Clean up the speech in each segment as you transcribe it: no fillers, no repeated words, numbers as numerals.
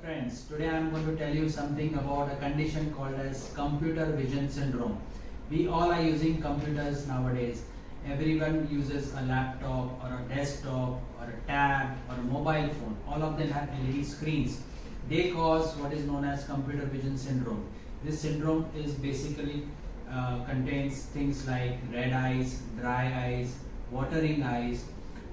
Friends, today I am going to tell you something about a condition called as computer vision syndrome. We all are using computers nowadays. Everyone uses a laptop or a desktop or a tab or a mobile phone. All of them have LED screens. They cause what is known as computer vision syndrome. This syndrome is basically contains things like red eyes, dry eyes, watering eyes,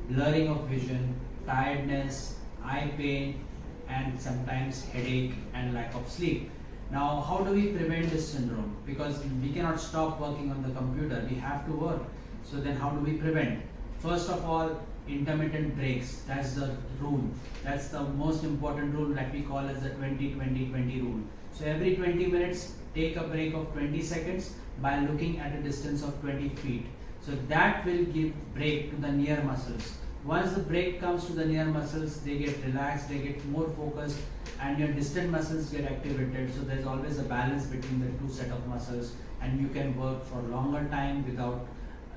blurring of vision, tiredness, eye pain, and sometimes headache and lack of sleep. Now, how do we prevent this syndrome? Because we cannot stop working on the computer, we have to work. So then how do we prevent? First of all, intermittent breaks. That's the rule. That's the most important rule that we call as the 20-20-20 rule. So every 20 minutes, take a break of 20 seconds by looking at a distance of 20 feet. So that will give break to the near muscles. Once the break comes to the near muscles, they get relaxed, they get more focused, and your distant muscles get activated. So there's always a balance between the two set of muscles, and you can work for longer time without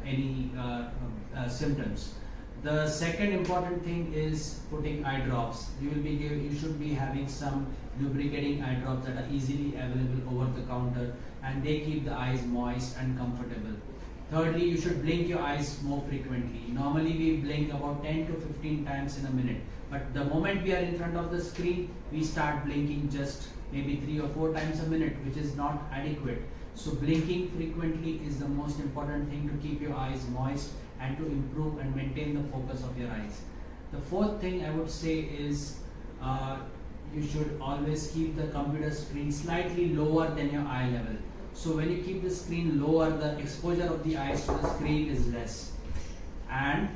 any symptoms. The second important thing is putting eye drops. You should be having some lubricating eye drops that are easily available over the counter, and they keep the eyes moist and comfortable. Thirdly, you should blink your eyes more frequently. Normally we blink about 10 to 15 times in a minute, but the moment we are in front of the screen, we start blinking just maybe 3 or 4 times a minute, which is not adequate. So blinking frequently is the most important thing to keep your eyes moist and to improve and maintain the focus of your eyes. The fourth thing I would say is you should always keep the computer screen slightly lower than your eye level. So when you keep the screen lower, the exposure of the eyes to the screen is less, and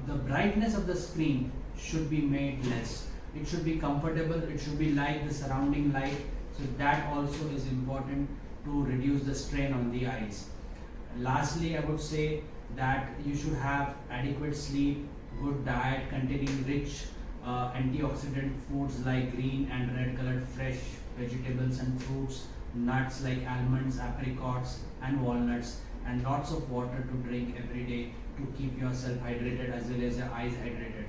the brightness of the screen should be made less. It should be comfortable, it should be like the surrounding light. So that also is important to reduce the strain on the eyes. Lastly, I would say that you should have adequate sleep, good diet containing rich antioxidant foods like green and red colored fresh vegetables and fruits, nuts like almonds, apricots and walnuts, and lots of water to drink every day to keep yourself hydrated as well as your eyes hydrated.